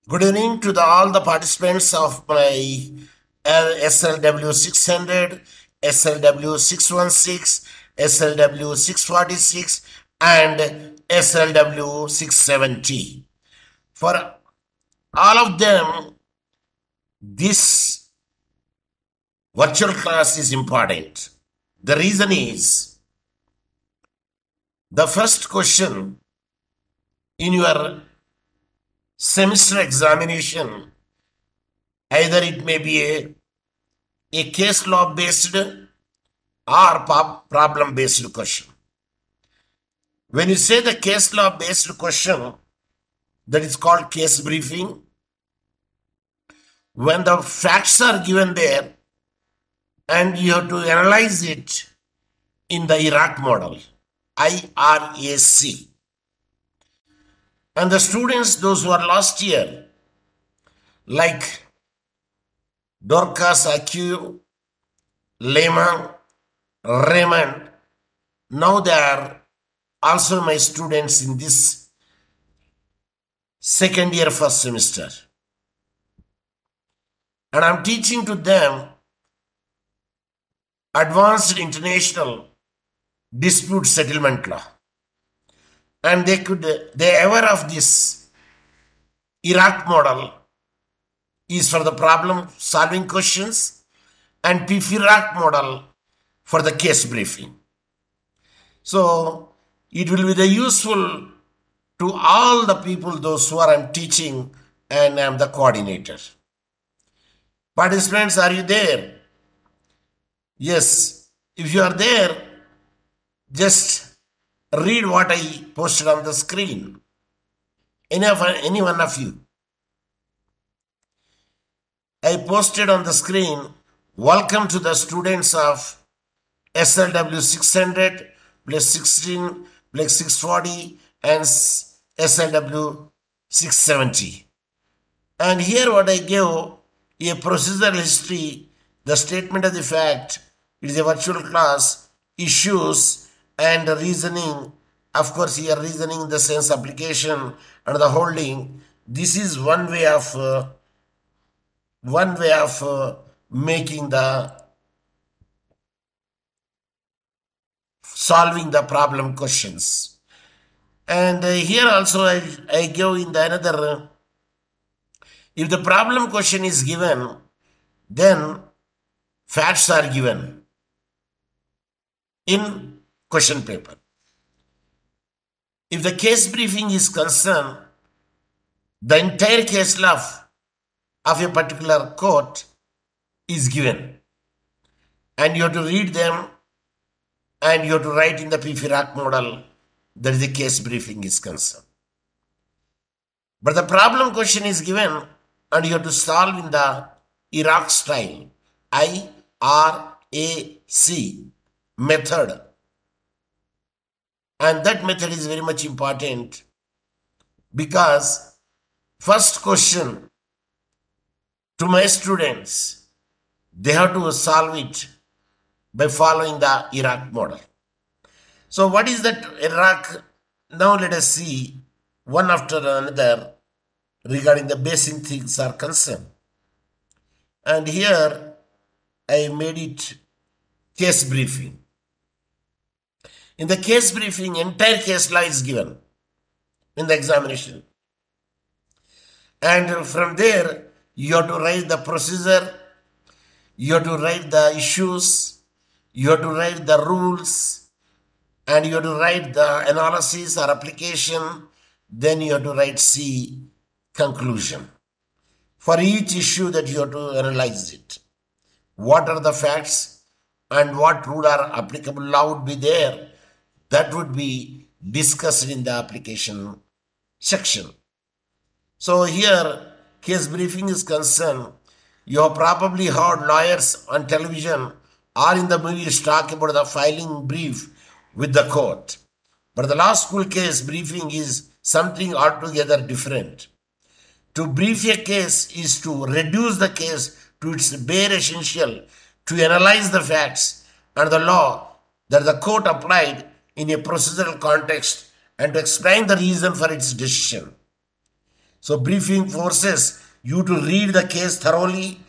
Good evening to all the participants of my SLW 600, SLW 616, SLW 646 and SLW 670. For all of them, this virtual class is important. The reason is the first question in your semester examination, either it may be a case law based or problem based question. When you say the case law based question, that is called case briefing. When the facts are given there and you have to analyze it in the IRAC model, IRAC. And the students, those who are last year, like Dorcas, Acu, Lehman, Raymond, now they are also my students in this second year first semester. And I'm teaching to them advanced international dispute settlement law. And they are aware of this IRAC model is for the problem solving questions and P-FIRAC model for the case briefing. So it will be the useful to all the people, those who I'm teaching, and I'm the coordinator. Participants, are you there? Yes. If you are there, just read what I posted on the screen. Any one of you. I posted on the screen, welcome to the students of SLW 600 plus 16 plus 640 and SLW 670. And here what I gave, a procedural history, the statement of the fact, it is a virtual class, issues, and reasoning. Of course, here reasoning, the sense application and the holding. This is one way of making the solving the problem questions. And here also I give in the another. If the problem question is given, then facts are given in question paper. If the case briefing is concerned, the entire case law of a particular court is given. And you have to read them and you have to write in the P-FIRAC model that the case briefing is concerned. But the problem question is given and you have to solve in the IRAC style, IRAC method. And that method is very much important because first question to my students, they have to solve it by following the IRAC model. So what is that IRAC? Now let us see one after another regarding the basic things are concerned. And here I made it case briefing. In the case briefing, entire case law is given in the examination. And from there, you have to write the procedure, you have to write the issues, you have to write the rules, and you have to write the analysis or application, then you have to write C, conclusion. For each issue that you have to analyze it. What are the facts and what rule are applicable law would be there. That would be discussed in the application section. So here, case briefing is concerned. You have probably heard lawyers on television or in the movies talk about the filing brief with the court. But the law school case briefing is something altogether different. To brief a case is to reduce the case to its bare essential, to analyze the facts and the law that the court applied in a procedural context and to explain the reason for its decision. So briefing forces you to read the case thoroughly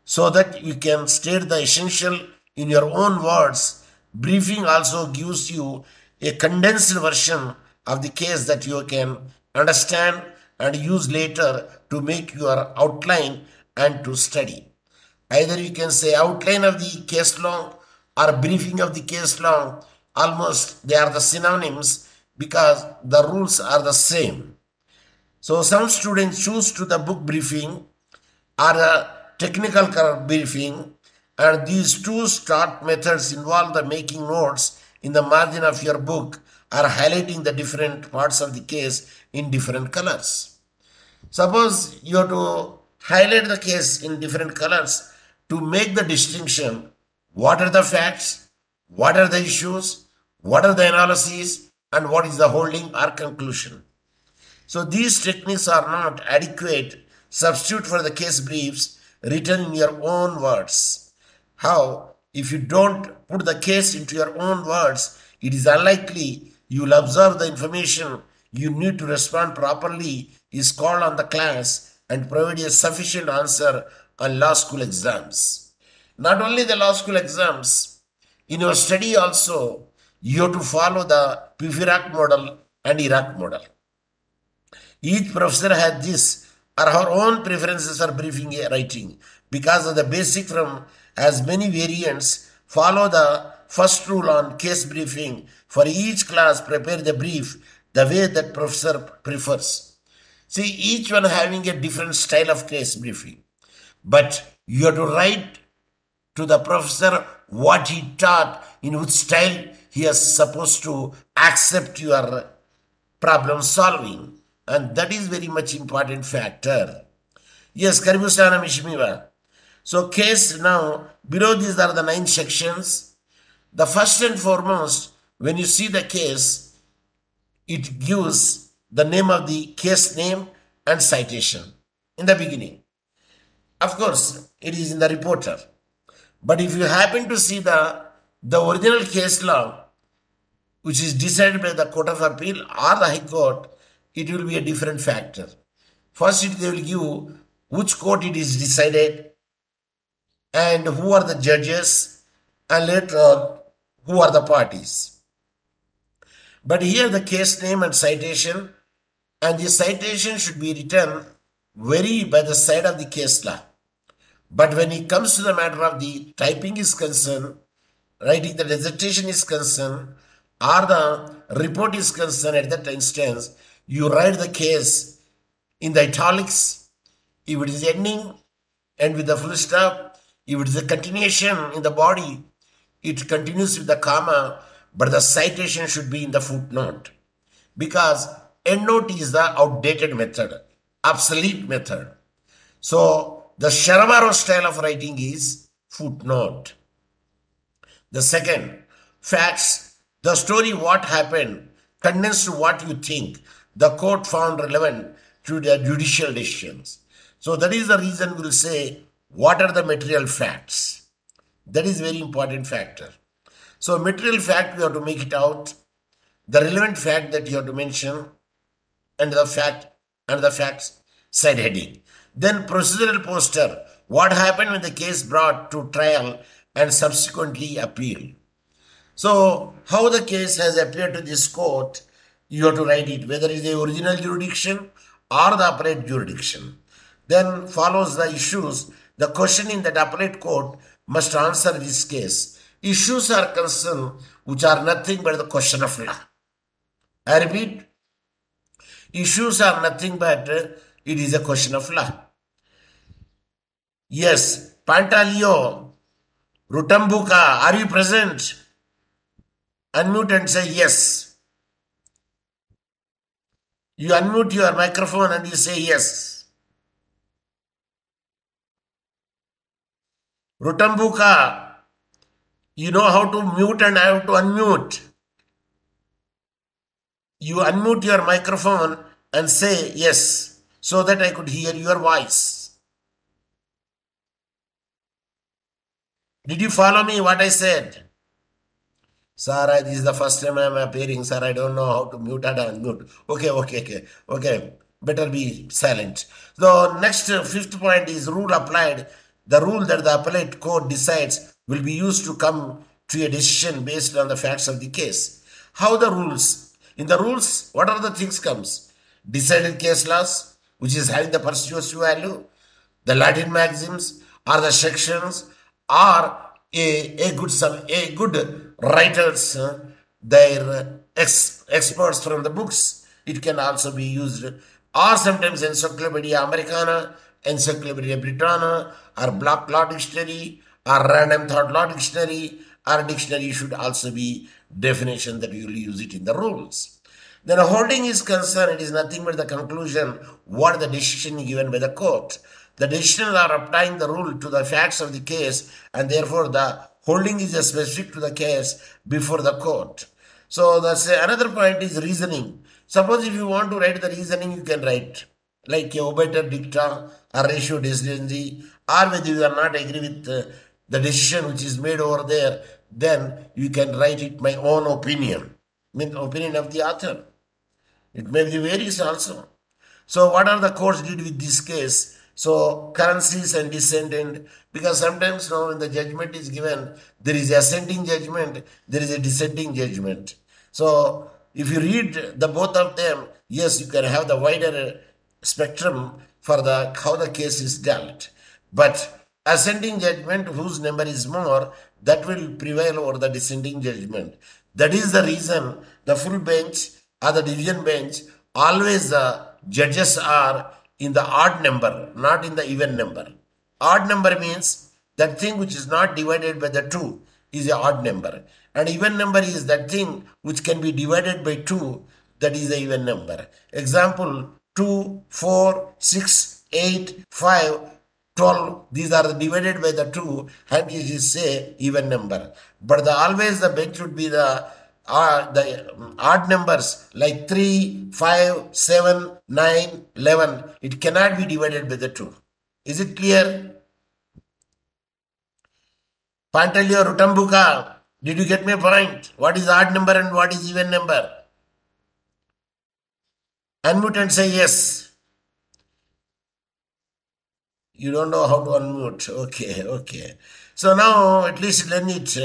so that you can state the essential in your own words. Briefing also gives you a condensed version of the case that you can understand and use later to make your outline and to study. Either you can say outline of the case law or briefing of the case law. Almost they are the synonyms because the rules are the same. So some students choose to the book briefing or a technical briefing, and these two start methods involve the making notes in the margin of your book or highlighting the different parts of the case in different colors. Suppose you have to highlight the case in different colors to make the distinction. What are the facts? What are the issues? What are the analyses? And what is the holding or conclusion? So these techniques are not adequate substitute for the case briefs written in your own words. How? If you don't put the case into your own words, it is unlikely you will observe the information you need to respond properly is called on the class and provide a sufficient answer on law school exams. Not only the law school exams, in your study also, you have to follow the PIFIRAC model and IRAC model. Each professor has this or her own preferences for briefing writing because of the basic from as many variants. Follow the first rule on case briefing. For each class, prepare the brief the way that professor prefers. See, each one having a different style of case briefing. But you have to write to the professor what he taught, in which style he is supposed to accept your problem solving. And that is very much important factor. Yes, karibu sana mheshimiwa. So case now, below these are the 9 sections. The first and foremost, when you see the case, it gives the name of the case name and citation in the beginning. Of course, it is in the reporter. But if you happen to see the original case law, which is decided by the Court of Appeal or the High Court, it will be a different factor. First, they will give which court it is decided and who are the judges, and later on who are the parties. But here the case name and citation, and the citation should be written very by the side of the case law. But when it comes to the matter of the typing is concerned, writing the dissertation is concerned, or the report is concerned, at that instance, you write the case in the italics. If it is ending, end with the full stop. If it is a continuation in the body, it continues with the comma, but the citation should be in the footnote. Because endnote is the outdated method, obsolete method. So the Sharamaro style of writing is footnote. The second, facts, the story what happened, condensed to what you think the court found relevant to their judicial decisions. So that is the reason we will say, what are the material facts? That is very important factor. So material fact, we have to make it out. The relevant fact that you have to mention, and the fact and the facts side heading. Then procedural poster, what happened when the case brought to trial and subsequently appealed. So how the case has appeared to this court, you have to write it, whether it is the original jurisdiction or the appellate jurisdiction. Then follows the issues. The question in that appellate court must answer this case. Issues are concerned which are nothing but the question of law. I repeat, issues are nothing but it is a question of law. Yes, Pantaleo, Rutambuka, are you present? Unmute and say yes. You unmute your microphone and you say yes. Rutambuka, you know how to mute and I have to unmute. You unmute your microphone and say yes, so that I could hear your voice. Did you follow me what I said? Sir, this is the first time I am appearing. Sir, I don't know how to mute and unmute. Okay. better be silent. The next fifth point is rule applied. The rule that the appellate court decides will be used to come to a decision based on the facts of the case. How the rules? In the rules, what are the things comes? Decided case laws, which is having the persuasive value, the Latin maxims, or the sections, or a good writers, their experts from the books. It can also be used, or sometimes Encyclopedia Americana, Encyclopedia Britannica, or Block Law Dictionary, or Random Thought Law Dictionary, or dictionary should also be definition that you will use it in the rules. Then a holding is concerned, it is nothing but the conclusion what the decision given by the court. The decisions are applying the rule to the facts of the case, and therefore the holding is specific to the case before the court. So that's another point is reasoning. Suppose if you want to write the reasoning, you can write like a obiter dicta or ratio decidency, or whether you are not agree with the decision which is made over there, then you can write it my own opinion, opinion of the author. It may be varies also. So what are the courts did with this case? So currencies and descendant, because sometimes now when the judgment is given, there is ascending judgment, there is a descending judgment. So if you read the both of them, yes, you can have the wider spectrum for the how the case is dealt. But ascending judgment, whose number is more, that will prevail over the descending judgment. That is the reason the full bench or the division bench, always the judges are in the odd number, not in the even number. Odd number means that thing which is not divided by the 2 is a odd number. And even number is that thing which can be divided by 2, that is the even number. Example, 2, 4, 6, 8, 5, 12, these are divided by the 2 and it is say even number. But always the bench would be the odd numbers like 3, 5, 7, 9, 11. It cannot be divided by the 2. Is it clear? Pantaleo Rutambuka, did you get my point? What is odd number and what is even number? Unmute and say yes. You don't know how to unmute. Okay. So now at least learn it.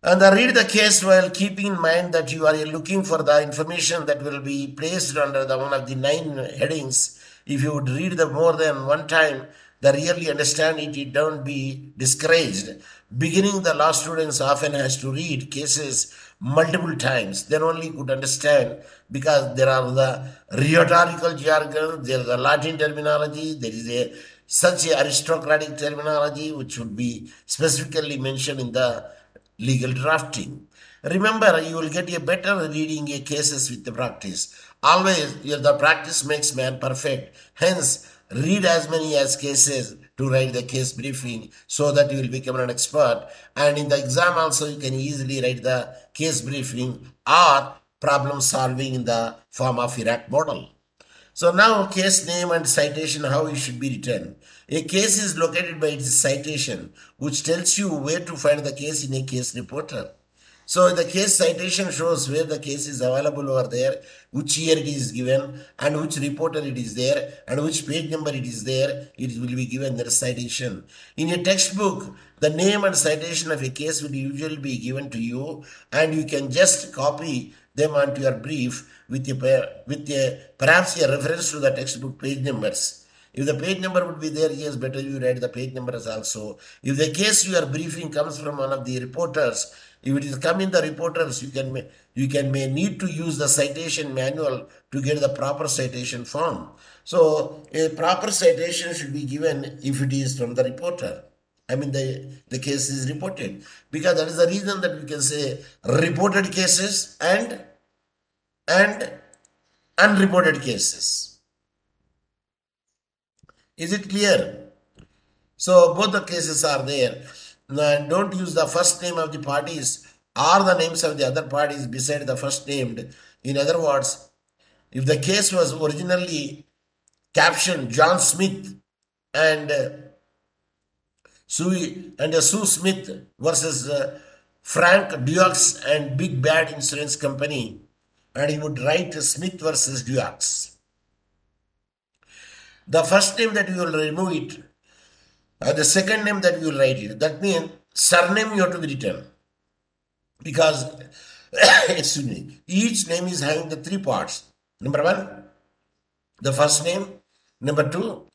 And read the case while keeping in mind that you are looking for the information that will be placed under the one of the 9 headings. If you would read them more than one time, the really understand it, don't be discouraged. Beginning, the law students often has to read cases multiple times, then only could understand, because there are the rhetorical jargon, there is the Latin terminology, there is such a aristocratic terminology which would be specifically mentioned in the legal drafting. Remember, you will get a better reading a cases with the practice. Always, the practice makes man perfect. Hence, read as many as cases to write the case briefing so that you will become an expert. And in the exam also, you can easily write the case briefing or problem solving in the form of FIRAC model. So now case name and citation, how it should be written. A case is located by its citation, which tells you where to find the case in a case reporter. So the case citation shows where the case is available over there, which year it is given, and which reporter it is there, and which page number it is there. It will be given their citation. In a textbook, the name and citation of a case will usually be given to you, and you can just copy them onto your brief with perhaps a reference to the textbook page numbers. If the page number would be there, yes, better you write the page numbers also. If the case you are briefing comes from one of the reporters, if it is come in the reporters, you may need to use the citation manual to get the proper citation form. So a proper citation should be given if it is from the reporter. I mean the case is reported, because that is the reason that we can say reported cases and unreported cases. Is it clear? So both the cases are there. Now, don't use the first name of the parties or the names of the other parties beside the first named. In other words, if the case was originally captioned John Smith and Sue Smith versus Frank Dukes and Big Bad Insurance Company, and he would write Smith versus Dukes. The first name that you will remove it, the second name that you will write it. That means surname you have to be written. Because, excuse me, each name is having the three parts. Number one, the first name. Number two,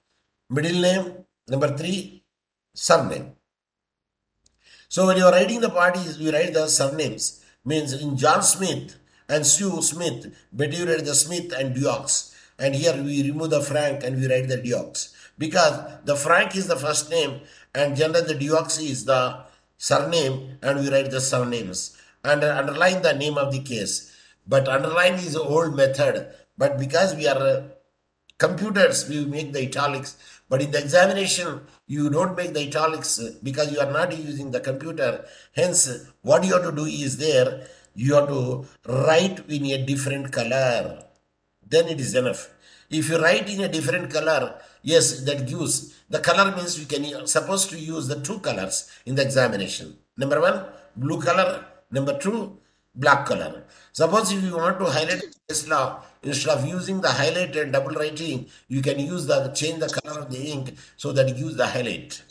middle name. Number three, surname. So when you are writing the parties, you write the surnames. Means in John Smith and Sue Smith, but you write the Smith and Dukes. And here we remove the Frank and we write the Dukes. Because the Frank is the first name and generally the Dukes is the surname and we write the surnames. And underline the name of the case. But underline is an old method. But because we are computers, we make the italics. But in the examination, you don't make the italics because you are not using the computer. Hence, what you have to do is there, you have to write in a different color. Then it is enough. If you write in a different color, yes, that gives. The color means you can supposed to use the two colors in the examination. Number one, blue color. Number two, black color. Suppose if you want to highlight case law, instead of using the highlight and double writing, you can use change the color of the ink so that it gives the highlight.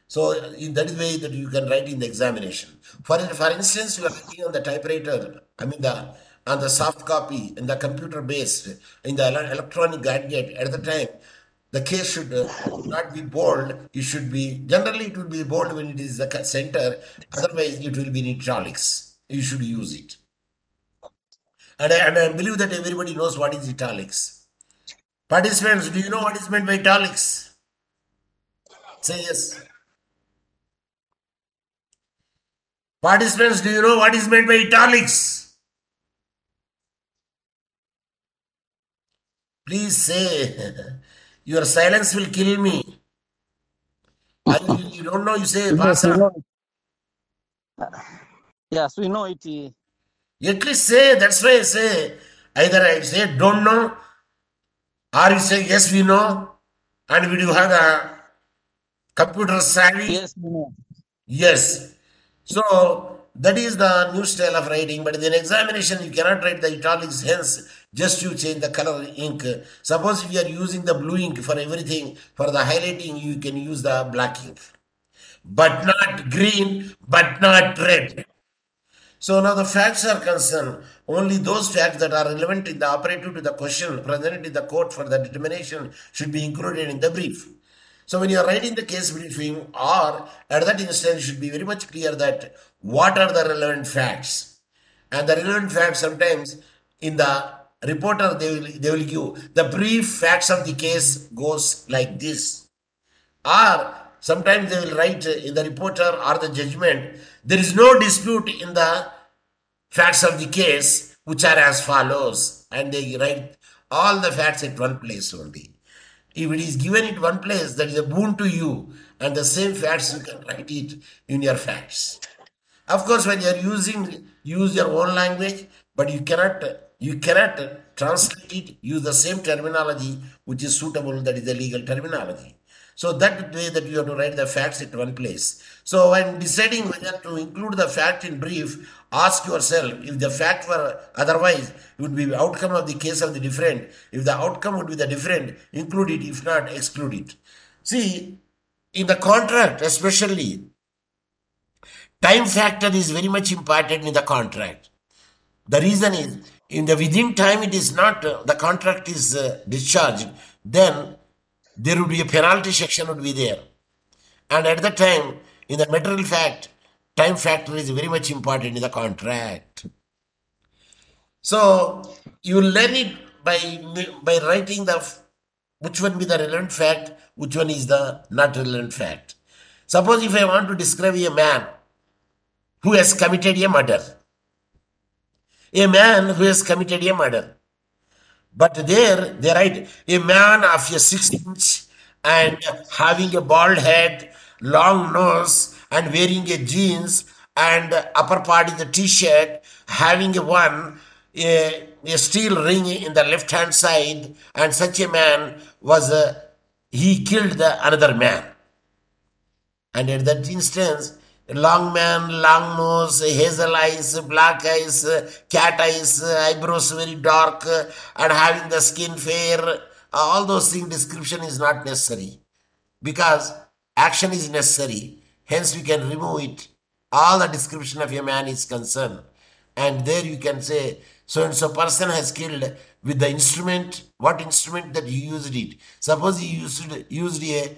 So that is the way that you can write in the examination. For instance, you are writing on the typewriter, on the soft copy, in the computer based, in the electronic gadget. At the time, the case should not be bold. It should be, generally it will be bold when it is the center. Otherwise, it will be in italics. You should use it. And I believe that everybody knows what is italics. Participants, do you know what is meant by italics? Say yes. Participants, do you know what is meant by italics? Please say. Your silence will kill me. You don't know, you say, Yes, we Pasa. know it. Yes, we know it. At least say, that's why I say, either I say don't know, or you say yes, we know, and we do have a computer savvy. Yes, we know. Yes. So that is the new style of writing, but in an examination you cannot write the italics, hence just you change the color ink. Suppose if you are using the blue ink for everything, for the highlighting you can use the black ink. But not green, but not red. So now the facts are concerned. Only those facts that are relevant in the operative to the question presented in the court for the determination should be included in the brief. So when you are writing the case briefing, or at that instance, should be very much clear that what are the relevant facts. And the relevant facts sometimes in the reporter they will give the brief facts of the case goes like this. Or sometimes they will write in the reporter or the judgment, there is no dispute in the facts of the case which are as follows. And they write all the facts at one place only. If it is given at one place, that is a boon to you. And the same facts you can write it in your facts. Of course, when you are use your own language, but you cannot translate it, use the same terminology which is suitable, that is the legal terminology. So that way that you have to write the facts at one place. So when deciding whether to include the fact in brief, ask yourself, if the fact were otherwise, it would be the outcome of the case of the different. If the outcome would be the different, include it. If not, exclude it. See, in the contract especially, time factor is very much important in the contract. The reason is, within time it is not, the contract is discharged, then there would be a penalty section would be there. And at the time, in the material fact, time factor is very much important in the contract. So you learn it by writing which one be the relevant fact, which one is the not relevant fact. Suppose if I want to describe a man who has committed a murder. A man who has committed a murder. But there they write a man of a 6 inch and having a bald head, long nose, and wearing a jeans and upper part is a t-shirt, having a steel ring in the left hand side, and such a man was he killed another man. And at that instance, long man, long nose, hazel eyes, black eyes, cat eyes, eyebrows very dark, and having the skin fair, all those things, description is not necessary because action is necessary. Hence, we can remove it. All the description of a man is concerned. And there you can say, so and so person has killed with the instrument, what instrument that he used it. Suppose he used a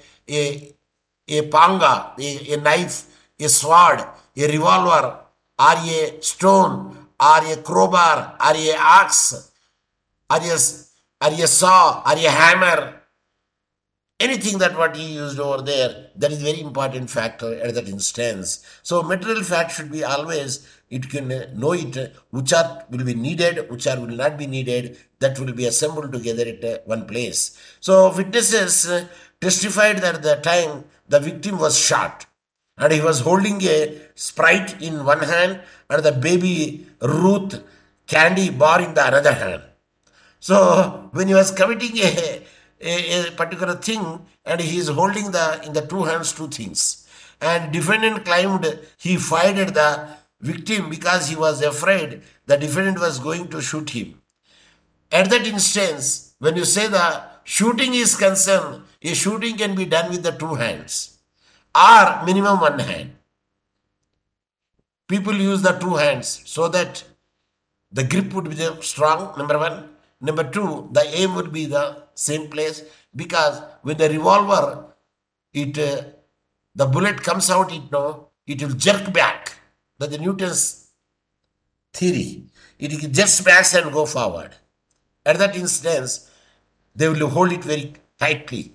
panga, a knife, a sword, a revolver, or a stone, or a crowbar, or a axe, or a saw, or a hammer. Anything that what he used over there, that is very important factor at that instance. So material fact should be always, it can know it, which are will be needed, which are will not be needed, that will be assembled together at one place. So witnesses testified that at the time the victim was shot and he was holding a Sprite in one hand and the baby Ruth candy bar in the other hand. So when he was committing a particular thing and he is holding in the two hands two things, and defendant claimed he fired at the victim because he was afraid the defendant was going to shoot him. At that instance, when you say the shooting is concerned, a shooting can be done with the two hands or minimum one hand. People use the two hands so that the grip would be strong, number one. Number two, the aim would be the same place, because with the revolver, the bullet comes out, it will jerk back. That's the Newton's theory. It jerks back and go forward. At that instance, they will hold it very tightly.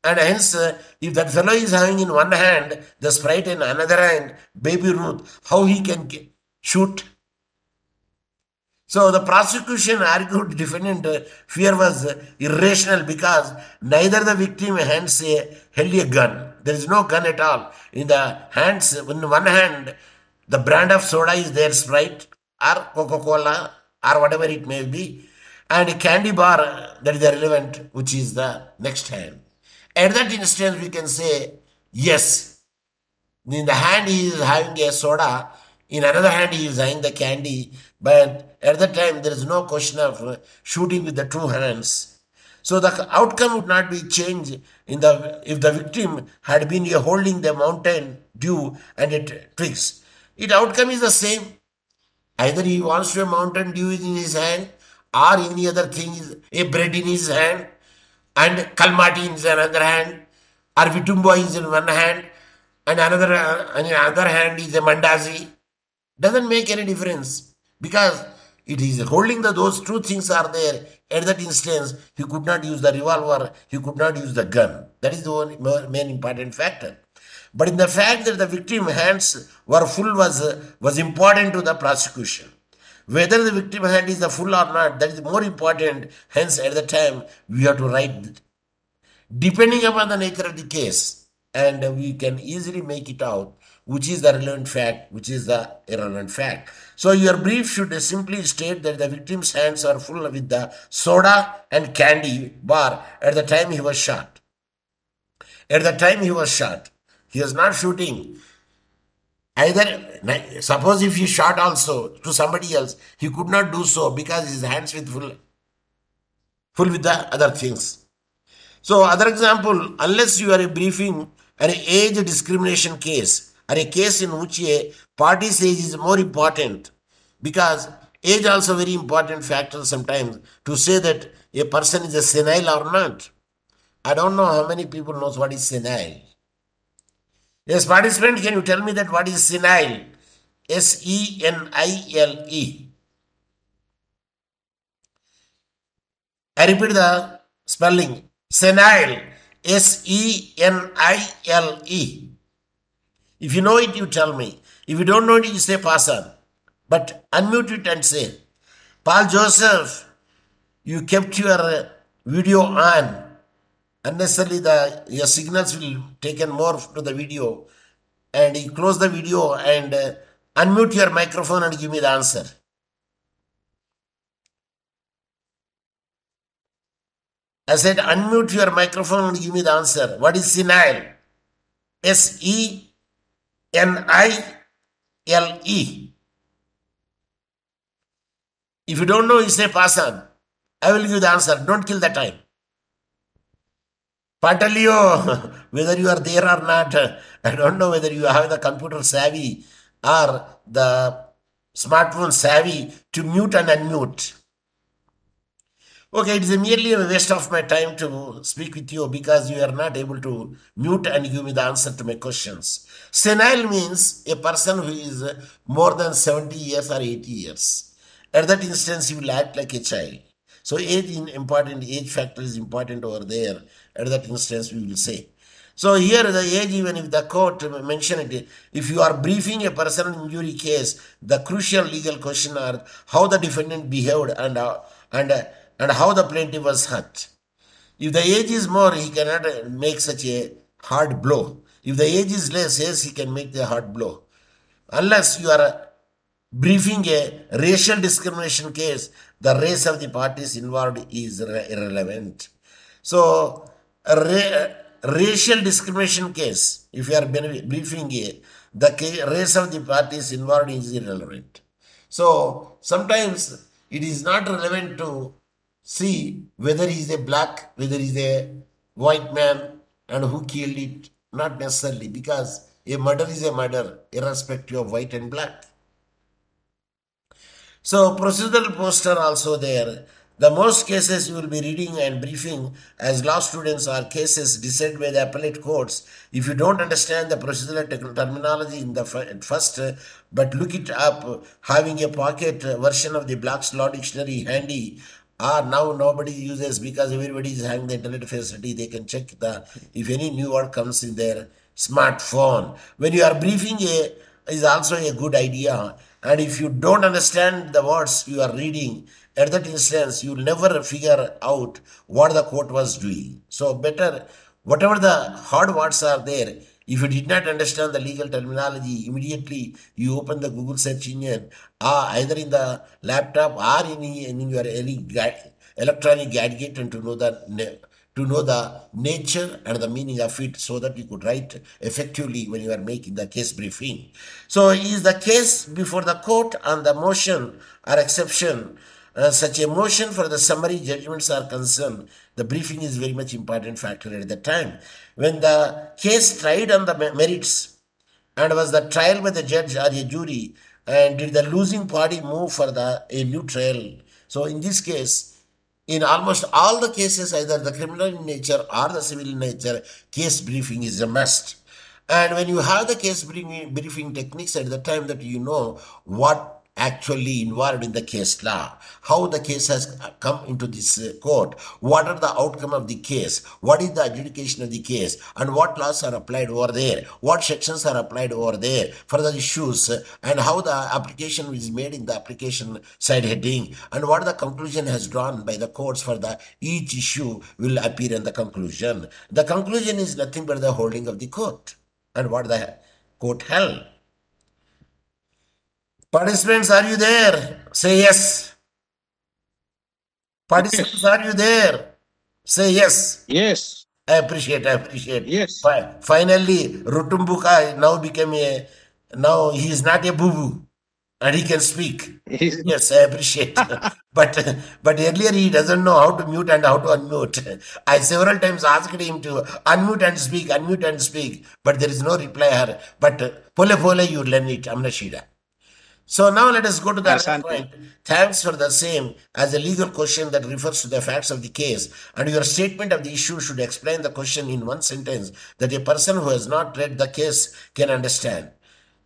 And hence, if that fellow is having in one hand the Sprite and another hand baby Ruth, how he can shoot? So the prosecution argued defendant fear was irrational because neither the victim hands held a gun. There is no gun at all. In the hands, in one hand, the brand of soda is there, Sprite or Coca-Cola or whatever it may be, and a candy bar, that is irrelevant, which is the next hand. At that instance, we can say, yes, in the hand he is having a soda, in another hand he is having the candy, but at that time there is no question of shooting with the two hands. So the outcome would not be changed if the victim had been holding the Mountain Dew and it twigs. Its outcome is the same. Either he wants to a Mountain Dew in his hand or any other thing, a bread in his hand and Kalmati in another hand, or Vitumbo is in one hand and another hand is a Mandazi. Doesn't make any difference because it is holding those two things are there. At that instance, he could not use the revolver, he could not use the gun. That is the main important factor. But in the fact that the victim's hands were full was important to the prosecution. Whether the victim hand is the full or not, that is more important. Hence, at the time, we have to write depending upon the nature of the case, and we can easily make it out which is the relevant fact, which is the irrelevant fact. So your brief should simply state that the victim's hands are full with the soda and candy bar at the time he was shot. At the time he was shot, he was not shooting. Either, suppose if he shot also to somebody else, he could not do so because his hands were full with the other things. So, other example, unless you are briefing an age discrimination case, or a case in which a party's age is more important, because age also very important factor sometimes to say that a person is a senile or not. I don't know how many people knows what is senile. Yes, participant, can you tell me that what is senile? S-E-N-I-L-E. I repeat the spelling. Senile. S-E-N-I-L-E. If you know it, you tell me. If you don't know it, you say pass on. But unmute it and say, Paul Joseph, you kept your video on. Unnecessarily, your signals will taken more to the video. And you close the video and unmute your microphone and give me the answer. I said unmute your microphone and give me the answer. What is senile? S-E-N-I-L-E. If you don't know, you say pass on. I will give the answer. Don't kill the time. Pantaleo, whether you are there or not, I don't know whether you have the computer savvy or the smartphone savvy to mute and unmute. Okay, it is merely a waste of my time to speak with you because you are not able to mute and give me the answer to my questions. Senile means a person who is more than 70 years or 80 years. At that instance, he will act like a child. So age factor is important over there. At that instance, we will say. So here the age, even if the court mentioned it, if you are briefing a personal injury case, the crucial legal question are how the defendant behaved and how the plaintiff was hurt. If the age is more, he cannot make such a hard blow. If the age is less, yes, he can make the hard blow. Unless you are briefing a racial discrimination case, the race of the parties involved is irrelevant. So, racial discrimination case, if you are briefing the race of the parties involved is irrelevant. So, sometimes it is not relevant to see whether he is a black, whether he is a white man, and who killed it. Not necessarily, because a murder is a murder, irrespective of white and black. So, procedural poster also there. The most cases you will be reading and briefing as law students are cases decided by the appellate courts. If you don't understand the procedural terminology in the first, but look it up, having a pocket version of the Black's Law Dictionary handy, now nobody uses because everybody is having the internet facility. They can check if any new word comes in their smartphone. When you are briefing is also a good idea. And if you don't understand the words you are reading, at that instance, you will never figure out what the court was doing. So better, whatever the hard words are there, if you did not understand the legal terminology, immediately you open the Google search engine, either in the laptop or in your any electronic gadget, and to know the nature and the meaning of it, so that you could write effectively when you are making the case briefing. So is the case before the court on the motion or exception, such a motion for the summary judgments are concerned, the briefing is very much important factor at the time. When the case tried on the merits and was the trial by the judge or a jury, and did the losing party move for a new trial? So in this case, in almost all the cases, either the criminal in nature or the civil in nature, case briefing is a must. And when you have the case briefing techniques at the time, that you know what actually involved in the case law, how the case has come into this court, what are the outcome of the case, what is the adjudication of the case, and what laws are applied over there, what sections are applied over there for the issues, and how the application is made in the application side heading, and what the conclusion has drawn by the courts for each issue will appear in the conclusion. The conclusion is nothing but the holding of the court and what the court held. Participants, are you there? Say yes. Participants, are you there? Say yes. Yes. I appreciate. Yes. Finally, Rutumbuka now he is not a boo-boo and he can speak. Yes, I appreciate. but earlier he doesn't know how to mute and how to unmute. I several times asked him to unmute and speak, but there is no reply. But pole you learn it, Amnashida. So now let us go to the other point. Thanks for the same as a legal question that refers to the facts of the case, and your statement of the issue should explain the question in one sentence that a person who has not read the case can understand.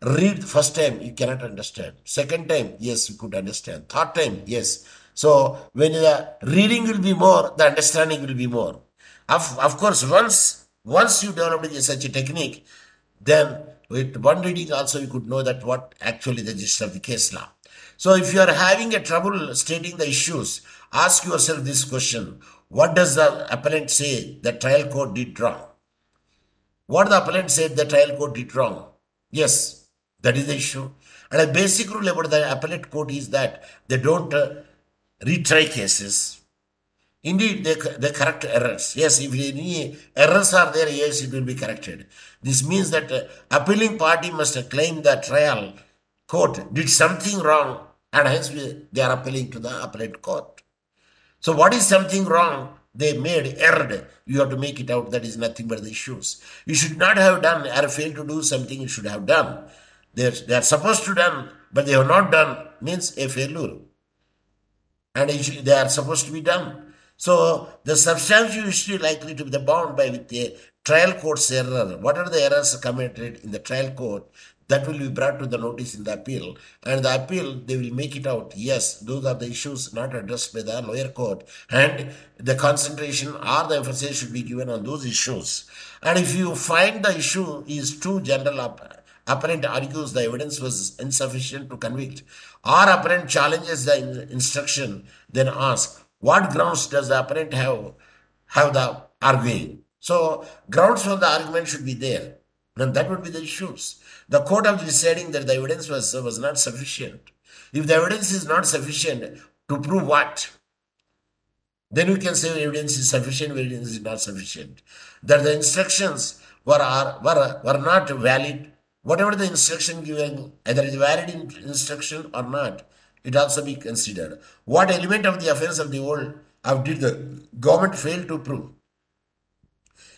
Read first time, you cannot understand. Second time, yes, you could understand. Third time, yes. So when the reading will be more, the understanding will be more. Of course, once you develop such a technique, then with one reading also you could know that what actually the gist of the case law. So if you are having a trouble stating the issues, ask yourself this question: what does the appellant say the trial court did wrong? What the appellant said the trial court did wrong? Yes, that is the issue. And a basic rule about the appellate court is that they don't retry cases. Indeed, they correct errors. Yes, if any errors are there, yes, it will be corrected. This means that appealing party must claim the trial court did something wrong, and hence they are appealing to the appellate court. So what is something wrong? they made, erred, you have to make it out. That is nothing but the issues. You should not have done or failed to do something you should have done. They are supposed to done, but they have not done, means a failure. And they are supposed to be done. So the substantial issue likely to be bound by with a trial court's error. What are the errors committed in the trial court? That will be brought to the notice in the appeal. And the appeal, they will make it out. Yes, those are the issues not addressed by the lower court. And the concentration or the emphasis should be given on those issues. And if you find the issue is too general, appellant argues the evidence was insufficient to convict, or appellant challenges the instruction, then ask, what grounds does the appellant have the arguing? So grounds for the argument should be there. And that would be the issues. The court of deciding that the evidence was not sufficient. If the evidence is not sufficient to prove what? Then we can say evidence is sufficient, evidence is not sufficient. That the instructions were not valid. Whatever the instruction given, either it is valid instruction or not, it also be considered. What element of the offense of the old did the government fail to prove?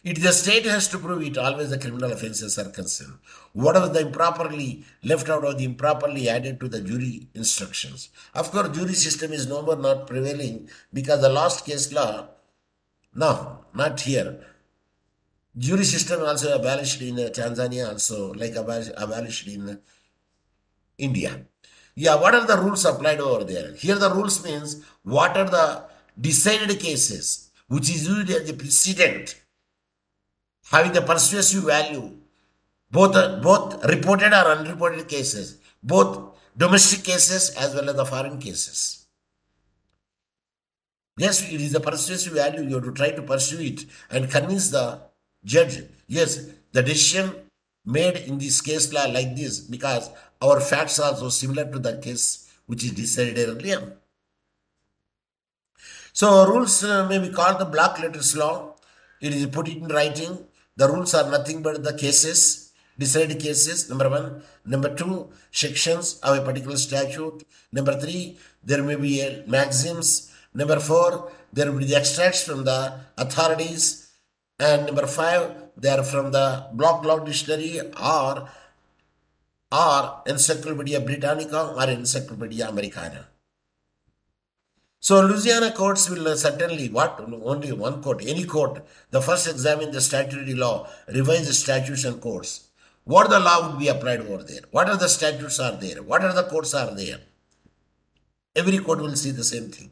It the state has to prove it. Always the criminal offenses are concerned. Whatever the improperly left out or the improperly added to the jury instructions. Of course, jury system is no more not prevailing because the last case law, no, not here. Jury system also abolished in Tanzania, also like abolished in India. Yeah, what are the rules applied over there? Here the rules means what are the decided cases, which is usually as the precedent, having the persuasive value, both reported or unreported cases, both domestic cases as well as the foreign cases. Yes, it is a persuasive value. You have to try to pursue it and convince the judge. Yes, the decision made in this case law like this because our facts are so similar to the case which is decided earlier. So rules may be called the block letters law. It is put in writing. The rules are nothing but the cases, decided cases, number one. Number two, sections of a particular statute. Number three, there may be maxims. Number four, there will be the extracts from the authorities. And number five, they are from the block law dictionary or Encyclopedia Britannica or Encyclopedia Americana. So Louisiana courts will certainly, only one court, any court, the first examine the statutory law, revise the statutes and courts. What the law would be applied over there? What are the statutes are there? What are the courts are there? Every court will see the same thing.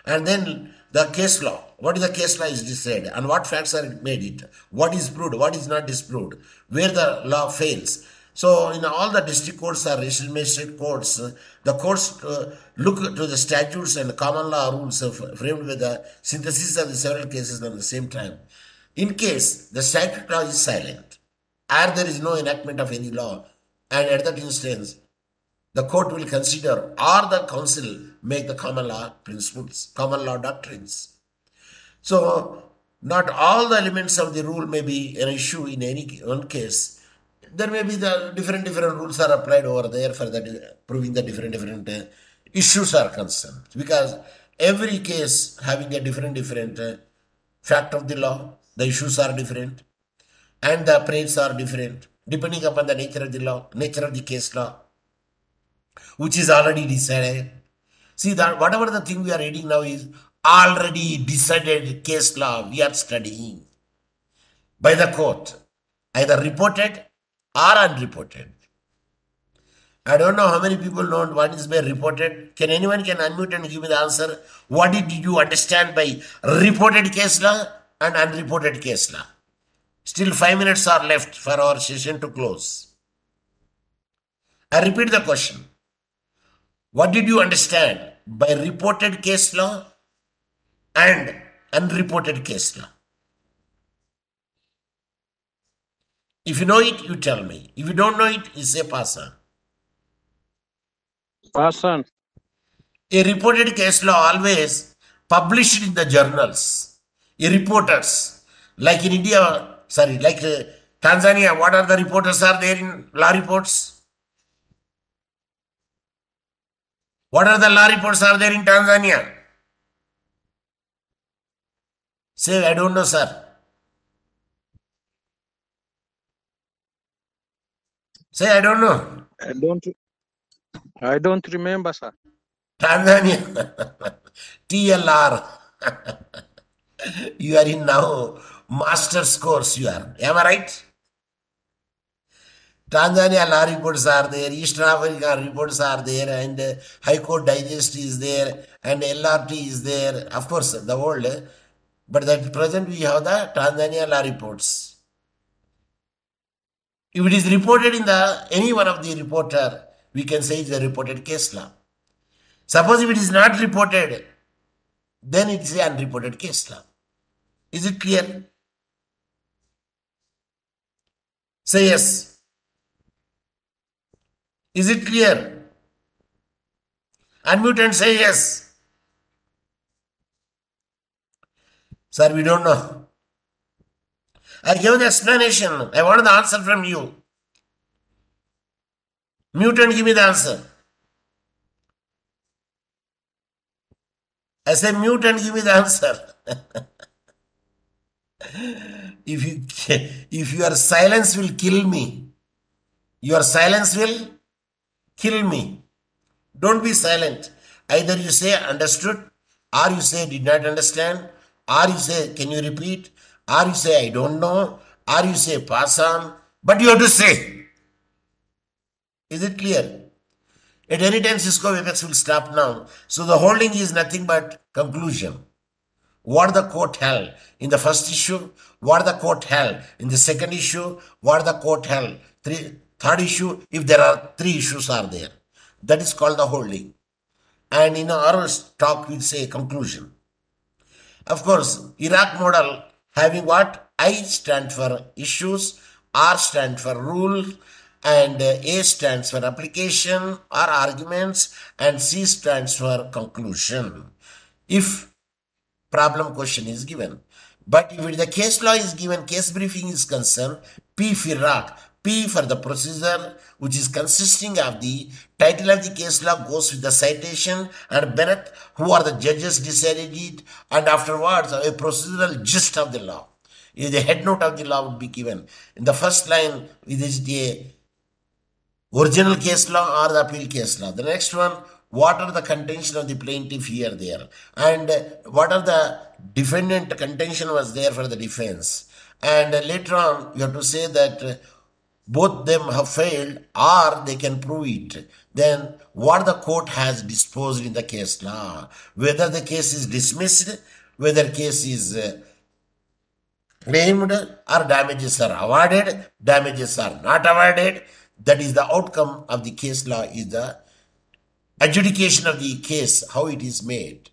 And then the case law. What is the case law is decided and what facts are made it? What is proved? What is not disproved? Where the law fails. So in all the district courts or magistrate courts, the courts look to the statutes and common law rules framed with the synthesis of the several cases at the same time. In case the statute law is silent or there is no enactment of any law, and at that instance, the court will consider or the council make the common law principles, common law doctrines. So not all the elements of the rule may be an issue in any one case. There may be the different rules are applied over there for proving the different issues are concerned. Because every case having a different fact of the law, the issues are different and the appraise are different depending upon the nature of the law, nature of the case law, which is already decided. See that whatever the thing we are reading now is already decided case law we are studying by the court, either reported or unreported. I don't know how many people know what is by reported. Can anyone unmute and give me the answer? What did you understand by reported case law and unreported case law? Still 5 minutes are left for our session to close. I repeat the question. What did you understand by reported case law and unreported case law? If you know it, you tell me. If you don't know it, you say pass on. Pass on. A reported case law always published in the journals. A reporters, like in India, like Tanzania, what are the reporters are there in law reports? What are the law reports are there in Tanzania? Say, I don't know, sir. Say, I don't know. I don't remember, sir. Tanzania. TLR. You are in now master's course, you are. Am I right? Tanzania law reports are there, East Africa reports are there, and High Court Digest is there, and LRT is there. Of course, the world. But at present, we have the Tanzania law reports. If it is reported in the any one of the reporter, we can say it's a reported case law. Suppose if it is not reported, then it is an unreported case law. Is it clear? Say yes. Is it clear? Unmute and say yes. Sir, we don't know. I gave the explanation. I want the answer from you. Mute and give me the answer. I say mute and give me the answer. if your silence will kill me, your silence will kill me. Don't be silent. Either you say understood, or you say did not understand, or you say can you repeat, or you say I don't know, or you say pass on, but you have to say. Is it clear? At any time Cisco Apex will stop now. So the holding is nothing but conclusion. What the court held in the first issue, what the court held in the second issue, what the court held third issue, if there are three issues are there. That is called the holding. And in our talk, we say conclusion. Of course, Iraq model having what? I stand for issues, R stand for rule, and A stands for application or arguments, and C stands for conclusion. If problem question is given. But if the case law is given, case briefing is concerned, P-FIRAC, P for the procedure, which is consisting of the title of the case law goes with the citation, and Bennett, who are the judges, decided it, and afterwards a procedural gist of the law. The head note of the law would be given. In the first line, it is the original case law or the appeal case law. The next one, what are the contention of the plaintiff here there, and what are the defendant contention was there for the defense, and later on you have to say that both them have failed or they can prove it. Then what the court has disposed in the case law, whether the case is dismissed, whether case is claimed, or damages are awarded, damages are not awarded. That is the outcome of the case law, is the adjudication of the case, how it is made.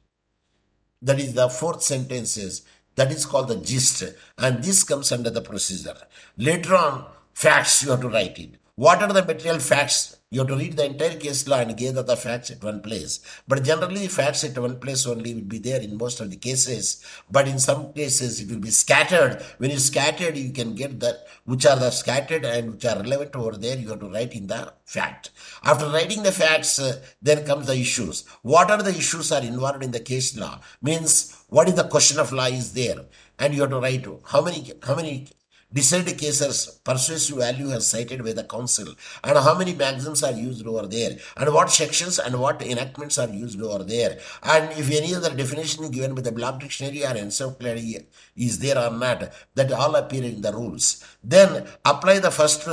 That is the fourth sentences. That is called the gist, and this comes under the procedure. Later on, facts you have to write it. What are the material facts? You have to read the entire case law and gather the facts at one place. But generally, facts at one place only will be there in most of the cases. But in some cases, it will be scattered. When you scattered, you can get that which are the scattered and which are relevant over there. You have to write in the fact. After writing the facts, then comes the issues. What are the issues are involved in the case law? Means what is the question of law is there, and you have to write how many decided cases persuasive value has cited by the counsel, and how many maxims are used over there, and what sections and what enactments are used over there, and if any other definition given by the Block Dictionary or encyclopedia is there or not, that all appear in the rules. Then apply the first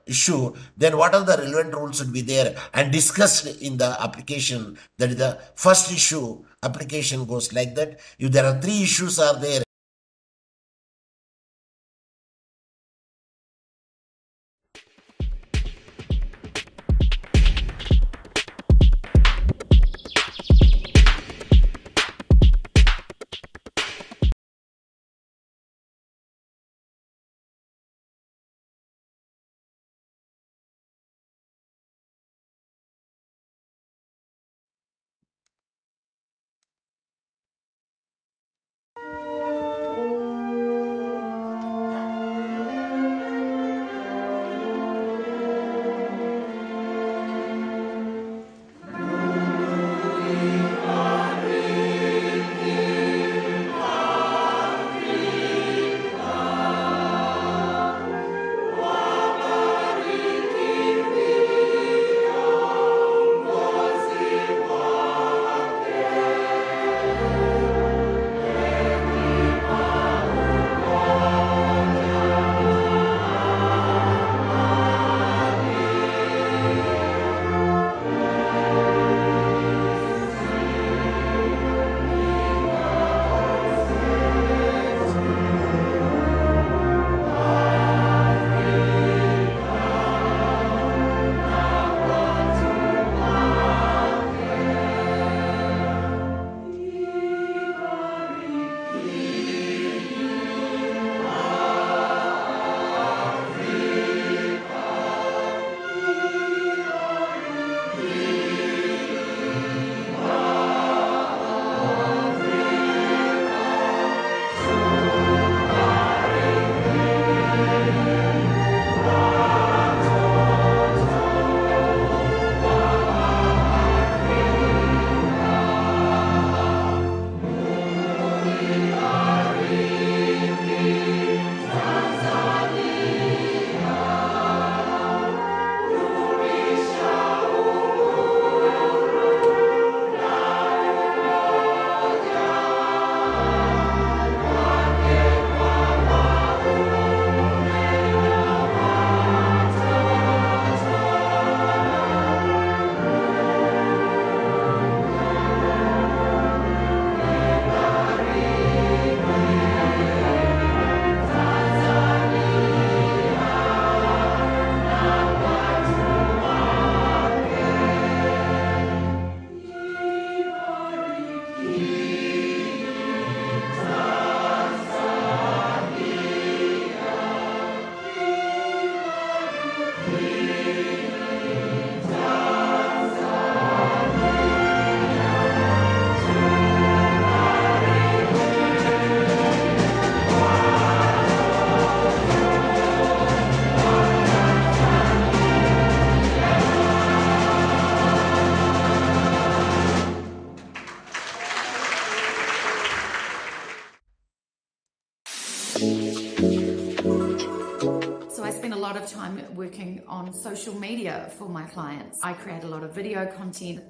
issue, then what are the relevant rules would be there and discussed in the application. That is the first issue. Application goes like that. If there are three issues are there, time working on social media for my clients. I create a lot of video content